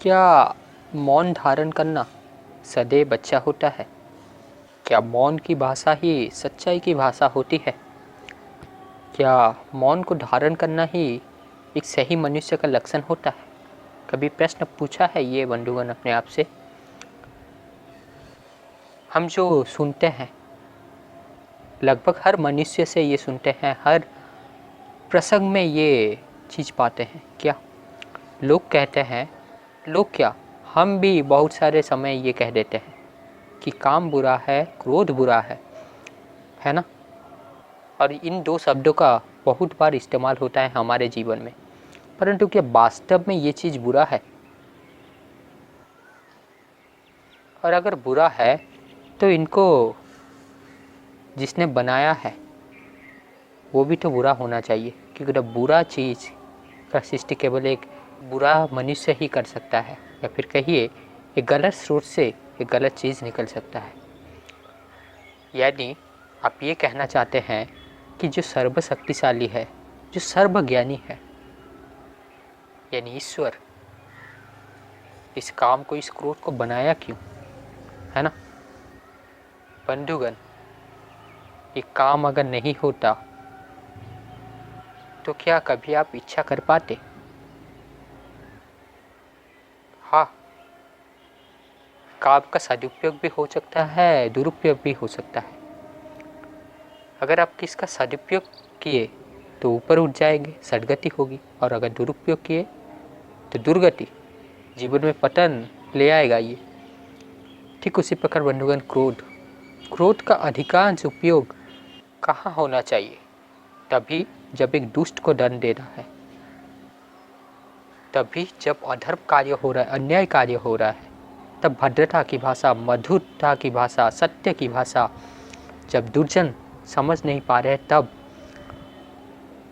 क्या मौन धारण करना सदैव अच्छा होता है? क्या मौन की भाषा ही सच्चाई की भाषा होती है? क्या मौन को धारण करना ही एक सही मनुष्य का लक्षण होता है? कभी प्रश्न पूछा है ये बंधुगण अपने आप से? हम जो सुनते हैं, लगभग हर मनुष्य से ये सुनते हैं, हर प्रसंग में ये चीज़ पाते हैं। क्या लोग कहते हैं, लोग क्या, हम भी बहुत सारे समय ये कह देते हैं कि काम बुरा है, क्रोध बुरा है ना? और इन दो शब्दों का बहुत बार इस्तेमाल होता है हमारे जीवन में, परंतु क्या वास्तव में ये चीज़ बुरा है? और अगर बुरा है तो इनको जिसने बनाया है वो भी तो बुरा होना चाहिए, क्योंकि तो बुरा चीज़ का सृष्टि केवल एक बुरा मनुष्य ही कर सकता है, या फिर कहिए एक गलत स्रोत से एक गलत चीज़ निकल सकता है। यानी आप ये कहना चाहते हैं कि जो सर्वशक्तिशाली है, जो सर्वज्ञानी है, यानी ईश्वर, इस काम को, इस क्रोध को बनाया क्यों, है ना? बंधुगण, ये काम अगर नहीं होता तो क्या कभी आप इच्छा कर पाते? हाँ, काम का सदुपयोग भी हो सकता है, दुरुपयोग भी हो सकता है। अगर आप किसका सदुपयोग किए तो ऊपर उठ जाएंगे, सदगति होगी, और अगर दुरुपयोग किए तो दुर्गति, जीवन में पतन ले आएगा ये। ठीक उसी प्रकार बंधुगण, क्रोध का अधिकांश उपयोग कहाँ होना चाहिए? तभी जब एक दुष्ट को दंड देना है, तभी जब अधर्म कार्य हो रहा है, अन्याय कार्य हो रहा है, तब भद्रता की भाषा, मधुरता की भाषा, सत्य की भाषा जब दुर्जन समझ नहीं पा रहे, तब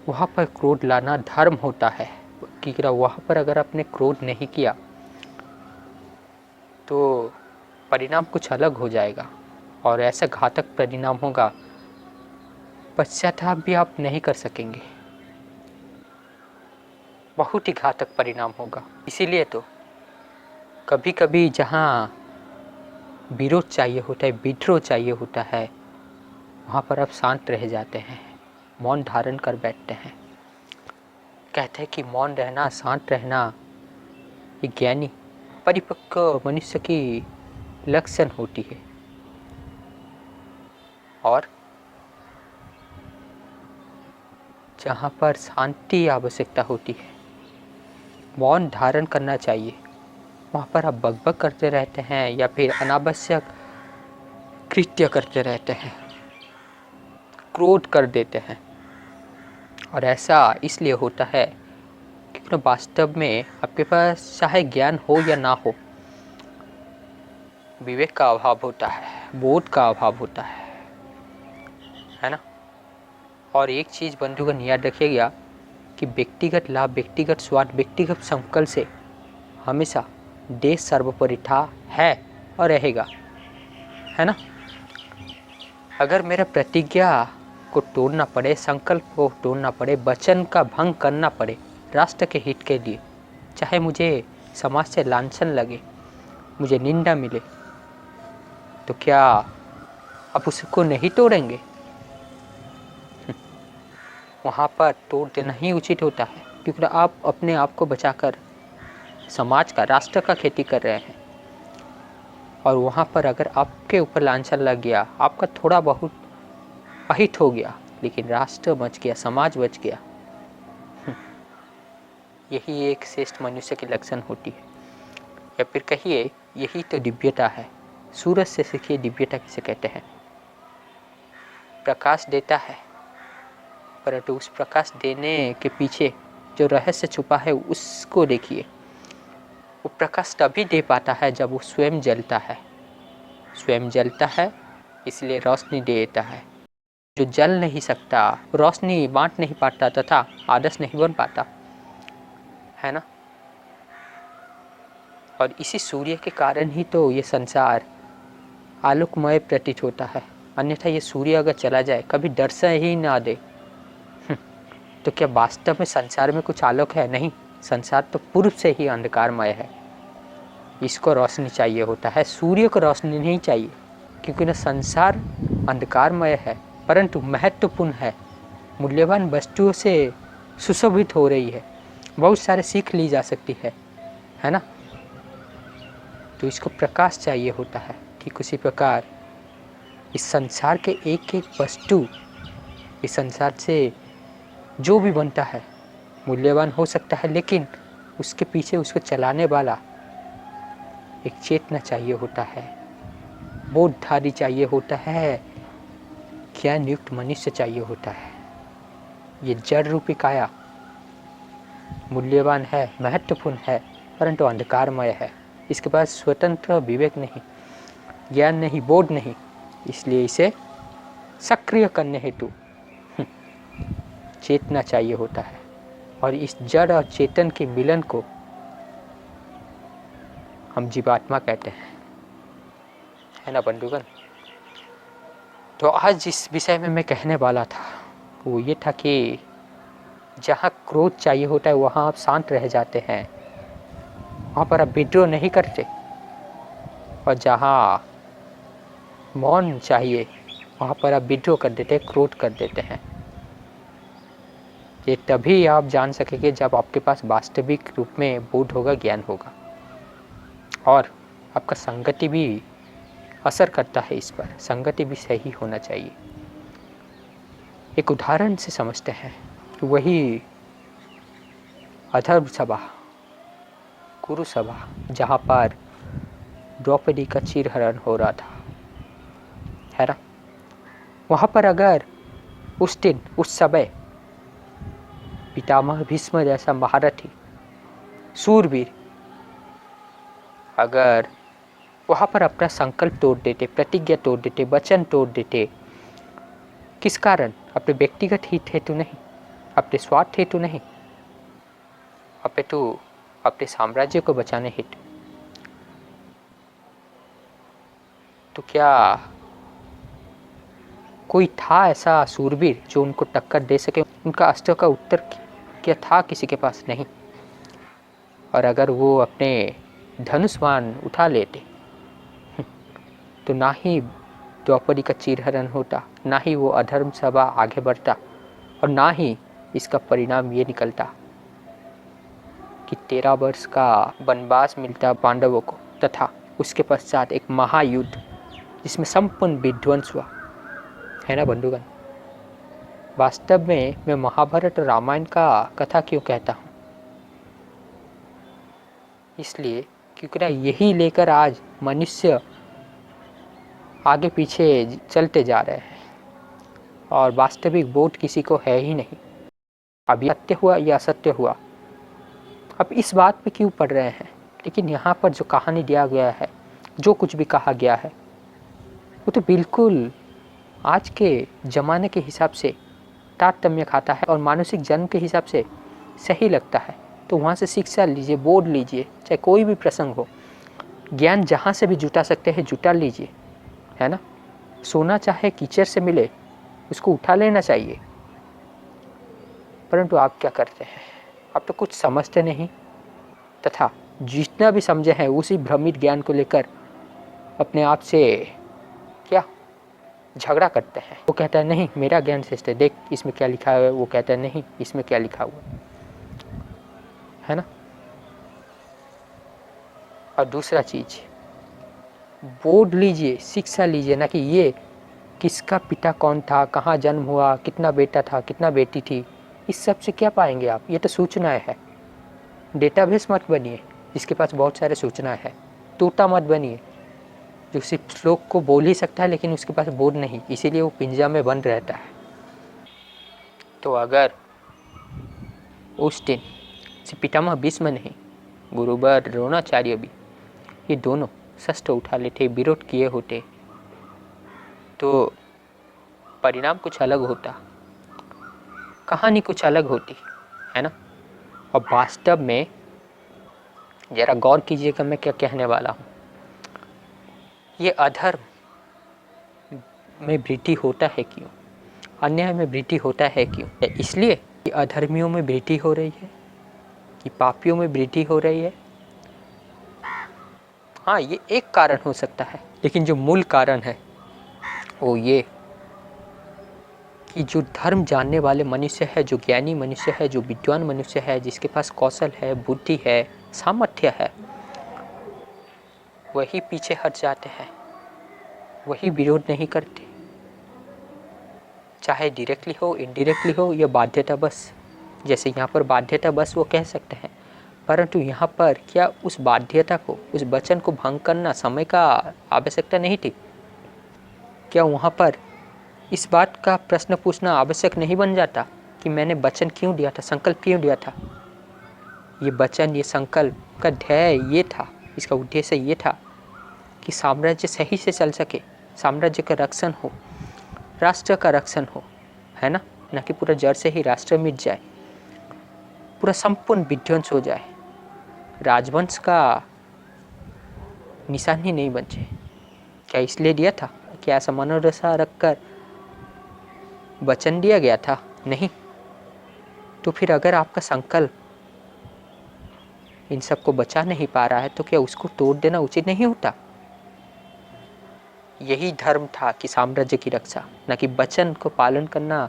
वहाँ पर क्रोध लाना धर्म होता है। क्योंकि वहाँ पर अगर आपने क्रोध नहीं किया तो परिणाम कुछ अलग हो जाएगा, और ऐसा घातक परिणाम होगा, पश्चाताप भी आप नहीं कर सकेंगे, बहुत ही घातक परिणाम होगा। इसीलिए तो कभी कभी जहाँ विरोध चाहिए होता है, विद्रोह चाहिए होता है, वहाँ पर आप शांत रह जाते हैं, मौन धारण कर बैठते हैं। कहते हैं कि मौन रहना, शांत रहना एक ज्ञानी, परिपक्व मनुष्य की लक्षण होती है। और जहाँ पर शांति आवश्यकता होती है, मौन धारण करना चाहिए, वहाँ पर आप बकबक करते रहते हैं या फिर अनावश्यक कृत्य करते रहते हैं, क्रोध कर देते हैं। और ऐसा इसलिए होता है क्योंकि वास्तव में आपके पास चाहे ज्ञान हो या ना हो, विवेक का अभाव होता है, बोध का अभाव होता है ना? और एक चीज़ बंधुगण याद रखिएगा कि व्यक्तिगत लाभ, व्यक्तिगत स्वार्थ, व्यक्तिगत संकल्प से हमेशा देश सर्वोपरि था, है और रहेगा, है ना? अगर मेरा प्रतिज्ञा को तोड़ना पड़े, संकल्प को तोड़ना पड़े, वचन का भंग करना पड़े राष्ट्र के हित के लिए, चाहे मुझे समाज से लांछन लगे, मुझे निंदा मिले, तो क्या आप उसको नहीं तोड़ेंगे? वहाँ पर तोड़ देना ही उचित होता है, क्योंकि आप अपने आप को बचाकर समाज का, राष्ट्र का खेती कर रहे हैं। और वहाँ पर अगर आपके ऊपर लांछन लग गया, आपका थोड़ा बहुत अहित हो गया, लेकिन राष्ट्र बच गया, समाज बच गया, यही एक श्रेष्ठ मनुष्य की लक्षण होती है। या फिर कहिए यही तो दिव्यता है। सूरज से सीखिए दिव्यता किसे कहते हैं। प्रकाश देता है, परंतु उस प्रकाश देने के पीछे जो रहस्य छुपा है उसको देखिए। वो प्रकाश तभी दे पाता है जब वो स्वयं जलता है। स्वयं जलता है इसलिए रोशनी दे देता है। जो जल नहीं सकता, रोशनी बांट नहीं पाता तथा आदर्श नहीं बन पाता, है ना? और इसी सूर्य के कारण ही तो ये संसार आलोकमय प्रतीत होता है। अन्यथा ये सूर्य अगर चला जाए, कभी दर्शन ही ना दे, तो क्या वास्तव में संसार में कुछ आलोक है? नहीं, संसार तो पूर्व से ही अंधकारमय है। इसको रोशनी चाहिए होता है, सूर्य को रोशनी नहीं चाहिए, क्योंकि न संसार अंधकारमय है परंतु महत्वपूर्ण है, मूल्यवान वस्तुओं से सुशोभित हो रही है, बहुत सारे सीख ली जा सकती है ना। तो इसको प्रकाश चाहिए होता है। ठीक उसी प्रकार इस संसार के एक एक वस्तु, इस संसार से जो भी बनता है मूल्यवान हो सकता है, लेकिन उसके पीछे उसको चलाने वाला एक चेतना चाहिए होता है, बोधधारी चाहिए होता है, ज्ञान युक्त मनुष्य चाहिए होता है। ये जड़ रूपी काया मूल्यवान है, महत्वपूर्ण है, परंतु अंधकारमय है। इसके पास स्वतंत्र विवेक नहीं, ज्ञान नहीं, बोध नहीं, इसलिए इसे सक्रिय करने हेतु चेतना चाहिए होता है। और इस जड़ और चेतन के मिलन को हम जीवात्मा कहते हैं, है ना बंधुगण। तो आज जिस विषय में मैं कहने वाला था वो ये था कि जहाँ क्रोध चाहिए होता है वहाँ आप शांत रह जाते हैं, वहाँ पर आप विद्रोह नहीं करते, और जहाँ मौन चाहिए वहाँ पर आप विद्रोह कर देते हैं, क्रोध कर देते हैं। ये तभी आप जान सकेंगे जब आपके पास वास्तविक रूप में बोध होगा, ज्ञान होगा, और आपका संगति भी असर करता है इस पर, संगति भी सही होना चाहिए। एक उदाहरण से समझते हैं कि वही अधर्म सभा, कुरु सभा, जहाँ पर द्रौपदी का चीरहरण हो रहा था, है ना। वहाँ पर अगर उस दिन उस समय पितामह भीष्म जैसा महारथी सूरवीर अगर वहाँ पर अपना संकल्प तोड़ देते, प्रतिज्ञा तोड़ देते, वचन तोड़ देते, किस कारण? अपने व्यक्तिगत हित हेतु नहीं, अपने स्वार्थ हेतु नहीं, अपितु अपने साम्राज्य को बचाने हेतु, तो क्या कोई था ऐसा सूरवीर जो उनको टक्कर दे सके? उनका अस्त्र का उत्तर क्या था? किसी के पास नहीं। और अगर वो अपने धनुष्वान उठा लेते तो ना ही द्रौपदी का चीरहरण होता, ना ही वो अधर्म सभा आगे बढ़ता, और ना ही इसका परिणाम ये निकलता कि 13 वर्ष का वनवास मिलता पांडवों को, तथा उसके पश्चात एक महायुद्ध जिसमें संपूर्ण विध्वंस हुआ, है ना बंधुगण। वास्तव में मैं महाभारत और रामायण का कथा क्यों कहता हूँ? इसलिए क्योंकि ना यही लेकर आज मनुष्य आगे पीछे चलते जा रहे हैं और वास्तविक बोध किसी को है ही नहीं। अब ये सत्य हुआ या असत्य हुआ, अब इस बात पे क्यों पढ़ रहे हैं? लेकिन यहाँ पर जो कहानी दिया गया है, जो कुछ भी कहा गया है, वो तो बिल्कुल आज के ज़माने के हिसाब से तारतम्य खाता है और मानसिक जन्म के हिसाब से सही लगता है। तो वहाँ से शिक्षा लीजिए, बोध लीजिए, चाहे कोई भी प्रसंग हो, ज्ञान जहाँ से भी जुटा सकते हैं जुटा लीजिए, है ना। सोना चाहे कीचड़ से मिले, उसको उठा लेना चाहिए। परंतु आप क्या करते हैं? आप तो कुछ समझते नहीं, तथा जितना भी समझे हैं उसी भ्रमित ज्ञान को लेकर अपने आप से क्या झगड़ा करते हैं। वो कहता है नहीं मेरा ज्ञान श्रेष्ठ है, देख इसमें क्या लिखा है, वो कहता है नहीं इसमें क्या लिखा हुआ है ना। और दूसरा चीज, बोर्ड लीजिए, शिक्षा लीजिए, ना कि ये किसका पिता कौन था, कहाँ जन्म हुआ, कितना बेटा था, कितना बेटी थी, इस सब से क्या पाएंगे आप? ये तो सूचनाएं है। डेटाबेस मत बनिए जिसके पास बहुत सारे सूचनाएं है। तोता मत बनिए जो सिर्फ श्लोक को बोल ही सकता है लेकिन उसके पास बोध नहीं, इसीलिए वो पिंजरा में बंद रहता है। तो अगर उस दिन सिर्फ पितामह भीष्म नहीं, गुरुवर द्रोणाचार्य भी, ये दोनों शस्त्र उठा लेते, विरोध किए होते, तो परिणाम कुछ अलग होता, कहानी कुछ अलग होती, है ना। और वास्तव में जरा गौर कीजिएगा मैं क्या कहने वाला हूँ। ये अधर्म में वृद्धि होता है क्यों? अन्याय में वृद्धि होता है क्यों? इसलिए कि अधर्मियों में वृद्धि हो रही है, कि पापियों में वृद्धि हो रही है, हाँ, ये एक कारण हो सकता है, लेकिन जो मूल कारण है वो ये कि जो धर्म जानने वाले मनुष्य है, जो ज्ञानी मनुष्य है, जो विद्वान मनुष्य है, जिसके पास कौशल है, बुद्धि है, सामर्थ्य है, वही पीछे हट जाते हैं, वही विरोध नहीं करते, चाहे डायरेक्टली हो, इनडायरेक्टली हो या बाध्यता बस। जैसे यहाँ पर बाध्यता बस वो कह सकते हैं, परंतु यहाँ पर क्या उस बाध्यता को, उस वचन को भंग करना समय का आवश्यकता नहीं थी? क्या वहाँ पर इस बात का प्रश्न पूछना आवश्यक नहीं बन जाता कि मैंने वचन क्यों दिया था, संकल्प क्यों दिया था? ये वचन, ये संकल्प का ध्येय ये था, इसका उद्देश्य ये था कि साम्राज्य सही से चल सके, साम्राज्य का रक्षण हो, राष्ट्र का रक्षण हो, है ना? न कि पूरा जड़ से ही राष्ट्र मिट जाए, पूरा संपूर्ण विध्वंस हो जाए, राजवंश का निशान ही नहीं बचे। क्या इसलिए दिया था? क्या ऐसा मनोदशा रखकर वचन दिया गया था? नहीं। तो फिर अगर आपका संकल्प इन सबको बचा नहीं पा रहा है तो क्या उसको तोड़ देना उचित नहीं होता? यही धर्म था कि साम्राज्य की रक्षा, न कि वचन को पालन करना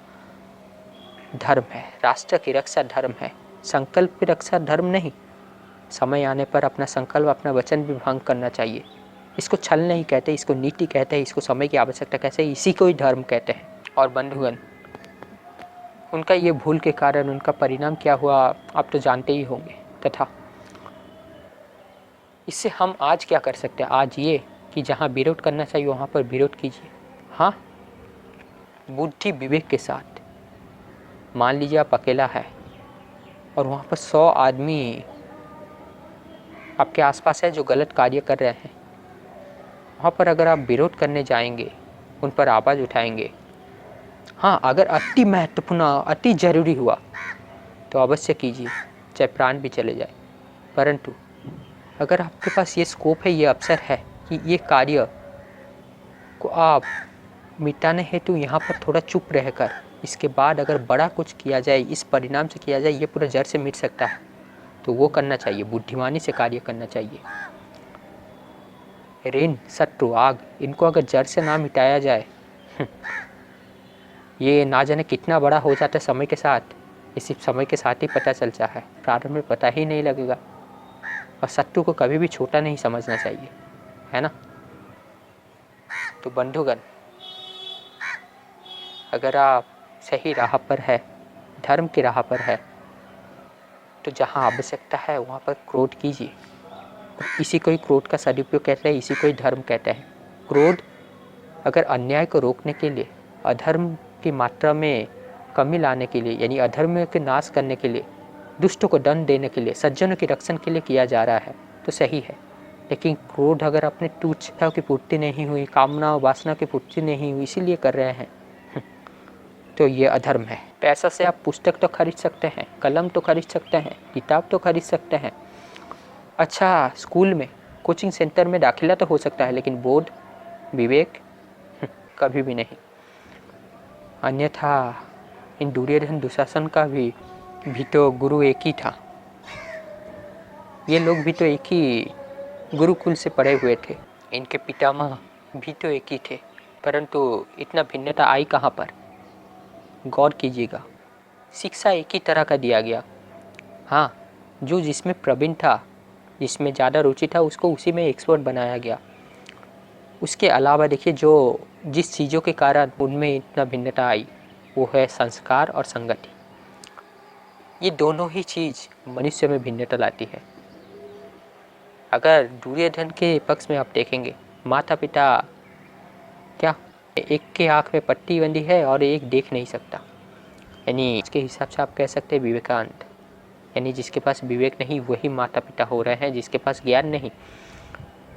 धर्म है। राष्ट्र की रक्षा धर्म है, संकल्प की रक्षा धर्म नहीं। समय आने पर अपना संकल्प, अपना वचन भी भंग करना चाहिए। इसको छल नहीं कहते, इसको नीति कहते हैं, इसको समय की आवश्यकता कहते हैं, इसी को ही धर्म कहते हैं। और बंधुगण, उनका ये भूल के कारण उनका परिणाम क्या हुआ आप तो जानते ही होंगे। तथा इससे हम आज क्या कर सकते हैं? आज ये कि जहाँ विरोध करना चाहिए वहाँ पर विरोध कीजिए। हाँ, बुद्धि विवेक के साथ। मान लीजिए आप अकेला है और वहाँ पर 100 आदमी आपके आसपास है जो गलत कार्य कर रहे हैं। वहाँ पर अगर आप विरोध करने जाएंगे, उन पर आवाज़ उठाएंगे, हाँ, अगर अति महत्वपूर्ण, अति जरूरी हुआ तो अवश्य कीजिए, चाहे प्राण भी चले जाए। परंतु अगर आपके पास ये स्कोप है, ये अवसर है कि ये कार्य को आप मिटाने हेतु यहाँ पर थोड़ा चुप रहकर इसके बाद अगर बड़ा कुछ किया जाए, इस परिणाम से किया जाए, ये पूरा जड़ से मिट सकता है, तो वो करना चाहिए। बुद्धिमानी से कार्य करना चाहिए। ऋण, शत्रु, आग, इनको अगर जड़ से ना मिटाया जाए, ये ना जाने कितना बड़ा हो जाता है समय के साथ। ये सिर्फ समय के साथ ही पता चलता है, प्रारंभ में पता ही नहीं लगेगा। और शत्रु को कभी भी छोटा नहीं समझना चाहिए, है ना? तो बंधुगण, अगर आप सही राह पर है, धर्म की राह पर है, तो जहाँ आवश्यकता है वहाँ पर क्रोध कीजिए। इसी को ही क्रोध का सदुपयोग कहते हैं, इसी को ही धर्म कहते हैं। क्रोध अगर अन्याय को रोकने के लिए, अधर्म की मात्रा में कमी लाने के लिए, यानी अधर्म के नाश करने के लिए, दुष्टों को दंड देने के लिए, सज्जनों की रक्षण के लिए किया जा रहा है तो सही है। लेकिन क्रोध अगर अपने तुच्छताओं की पूर्ति नहीं हुई, कामना वासना की पूर्ति नहीं हुई, इसीलिए कर रहे हैं, तो ये अधर्म है। पैसा से आप पुस्तक तो खरीद सकते हैं, कलम तो खरीद सकते हैं, किताब तो खरीद सकते हैं, अच्छा स्कूल में, कोचिंग सेंटर में दाखिला तो हो सकता है, लेकिन बोध, विवेक कभी भी नहीं। अन्यथा इन दुर्योधन दुशासन का भी तो गुरु एक ही था। ये लोग भी तो एक ही गुरुकुल से पढ़े हुए थे, इनके पितामह भी तो एक ही थे, परंतु इतना भिन्नता आई कहाँ पर? गौर कीजिएगा, शिक्षा एक ही तरह का दिया गया। हाँ, जो जिसमें प्रवीण था, जिसमें ज़्यादा रुचि था, उसको उसी में एक्सपर्ट बनाया गया। उसके अलावा देखिए, जो जिस चीज़ों के कारण उनमें इतना भिन्नता आई, वो है संस्कार और संगति। ये दोनों ही चीज़ मनुष्य में भिन्नता लाती है। अगर दुर्योधन के पक्ष में आप देखेंगे, माता पिता क्या, एक के आँख में पट्टी बंधी है और एक देख नहीं सकता, यानी इसके हिसाब से आप कह सकते हैं विवेकानंद, यानी जिसके पास विवेक नहीं वही माता पिता हो रहे हैं, जिसके पास ज्ञान नहीं,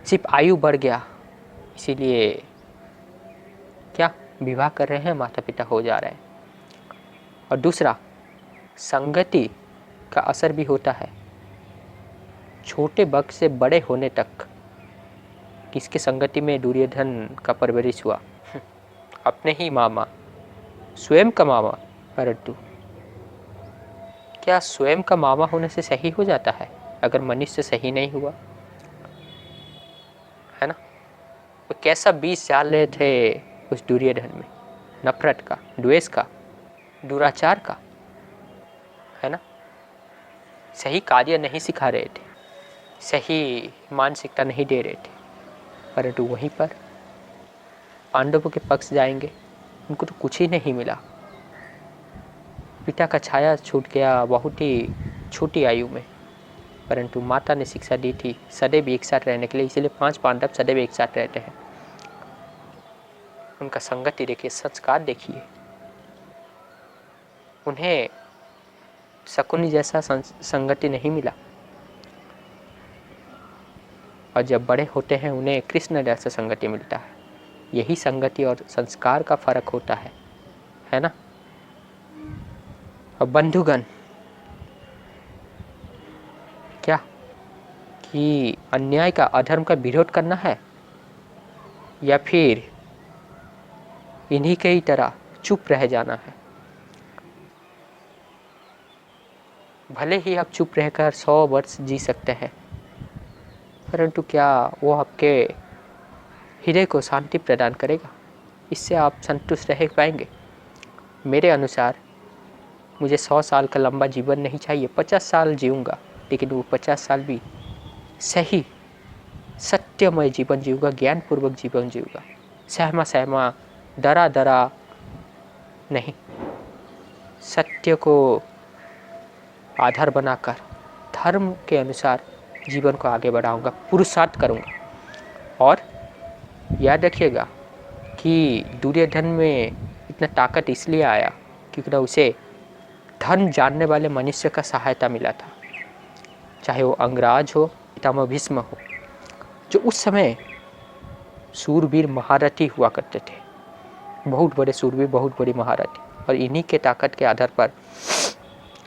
सिर्फ आयु बढ़ गया इसीलिए क्या विवाह कर रहे हैं, माता पिता हो जा रहे हैं। और दूसरा, संगति का असर भी होता है। छोटे वक्त से बड़े होने तक किसके संगति में दुर्योधन का परवरिश हुआ? अपने ही मामा, स्वयं का मामा। परंतु क्या स्वयं का मामा होने से सही हो जाता है अगर मनुष्य सही नहीं हुआ? वो कैसा बीज डाल रहे थे उस दुर्योधन में, नफरत का, द्वेष का, दुराचार का, है ना। सही कार्य नहीं सिखा रहे थे, सही मानसिकता नहीं दे रहे थे, परंतु वहीं पर पांडवों के पक्ष जाएंगे, उनको तो कुछ ही नहीं मिला। पिता का छाया छूट गया बहुत ही छोटी आयु में, परंतु माता ने शिक्षा दी थी सदैव एक साथ रहने के लिए, इसीलिए 5 पांडव सदैव एक साथ रहते हैं। उनका संगति देखिए, संस्कार देखिए, उन्हें शकुनी जैसा संगति नहीं मिला, और जब बड़े होते हैं उन्हें कृष्ण जैसा संगति मिलता है। यही संगति और संस्कार का फर्क होता है ना। और बंधुगण, क्या कि अन्याय का, अधर्म का विरोध करना है, या फिर इन्हीं के ही तरह चुप रह जाना है। भले ही आप चुप रहकर 100 वर्ष जी सकते हैं, परंतु क्या वो आपके हृदय को शांति प्रदान करेगा? इससे आप संतुष्ट रह पाएंगे? मेरे अनुसार मुझे 100 साल का लंबा जीवन नहीं चाहिए, 50 साल जीऊँगा, लेकिन वो 50 साल भी सही सत्यमय जीवन जीऊँगा, ज्ञानपूर्वक जीवन जीऊँगा, सहमा सहमा, डरा डरा नहीं, सत्य को आधार बनाकर धर्म के अनुसार जीवन को आगे बढ़ाऊंगा, पुरुषार्थ करूंगा। और याद रखिएगा कि दुर्योधन में इतना ताकत इसलिए आया क्योंकि उसे धर्म जानने वाले मनुष्य का सहायता मिला था, चाहे वो अंगराज हो, पितामह भीष्म हो, जो उस समय सूरवीर महारथी हुआ करते थे, बहुत बड़े सूरवीर, बहुत बड़ी महारथी। और इन्हीं के ताकत के आधार पर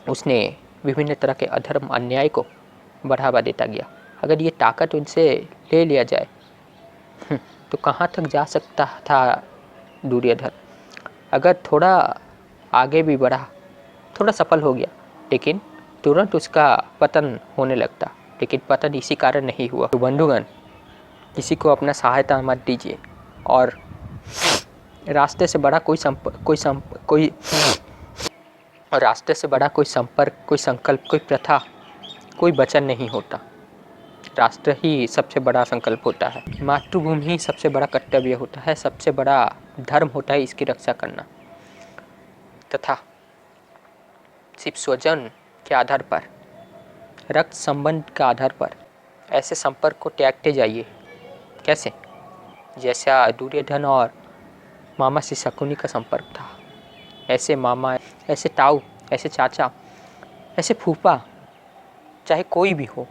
उसने विभिन्न तरह के अधर्म, अन्याय को बढ़ावा देता गया। अगर ये ताकत उनसे ले लिया जाए तो कहाँ तक जा सकता था दुर्योधन। अगर थोड़ा आगे भी बढ़ा, थोड़ा सफल हो गया, लेकिन तुरंत उसका पतन होने लगता। लेकिन पतन इसी कारण नहीं हुआ। तो बंधुगण, किसी को अपना सहायता मत दीजिए, और रास्ते से बड़ा कोई संपर्क, कोई संकल्प, कोई प्रथा, कोई वचन नहीं होता। राष्ट्र ही सबसे बड़ा संकल्प होता है, मातृभूमि ही सबसे बड़ा कर्तव्य होता है, सबसे बड़ा धर्म होता है इसकी रक्षा करना। तथा सिर्फ स्वजन के आधार पर, रक्त संबंध के आधार पर ऐसे संपर्क को त्यागते जाइए। कैसे? जैसा दुर्योधन और मामा से शकुनी का संपर्क था, ऐसे मामा, ऐसे ताऊ, ऐसे चाचा, ऐसे फूफा, चाहे कोई भी हो,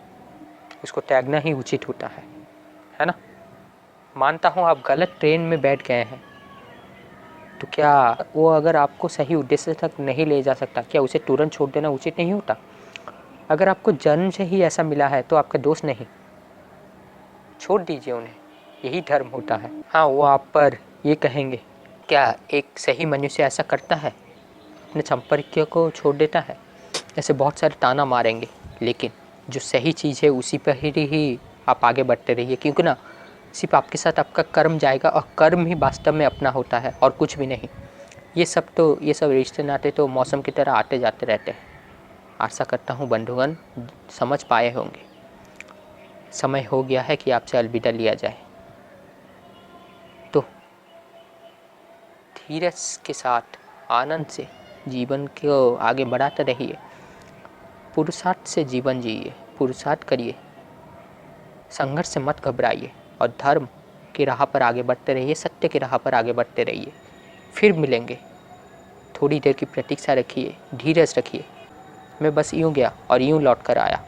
उसको त्यागना ही उचित होता है ना। मानता हूँ आप गलत ट्रेन में बैठ गए हैं, तो क्या वो अगर आपको सही उद्देश्य तक नहीं ले जा सकता, क्या उसे तुरंत छोड़ देना उचित नहीं होता? अगर आपको जन्म से ही ऐसा मिला है तो आपका दोष नहीं, छोड़ दीजिए उन्हें, यही धर्म होता है। हाँ, वो आप पर ये कहेंगे, क्या एक सही मनुष्य ऐसा करता है, अपने संपर्क को छोड़ देता है? ऐसे बहुत सारे ताना मारेंगे, लेकिन जो सही चीज़ है उसी पर ही आप आगे बढ़ते रहिए, क्योंकि ना सिर्फ आपके साथ आपका कर्म जाएगा, और कर्म ही वास्तव में अपना होता है और कुछ भी नहीं। ये सब रिश्ते नाते तो मौसम की तरह आते जाते रहते हैं। आशा करता हूँ बंधुगण समझ पाए होंगे। समय हो गया है कि आपसे अलविदा लिया जाए, तो धीरज के साथ आनंद से जीवन को आगे बढ़ाते रहिए, पुरुषार्थ से जीवन जिए, पुरुषार्थ करिए, संघर्ष से मत घबराइए, और धर्म की राह पर आगे बढ़ते रहिए, सत्य की राह पर आगे बढ़ते रहिए। फिर मिलेंगे, थोड़ी देर की प्रतीक्षा रखिए, धीरज रखिए। मैं बस यूँ गया और यूँ लौट कर आया।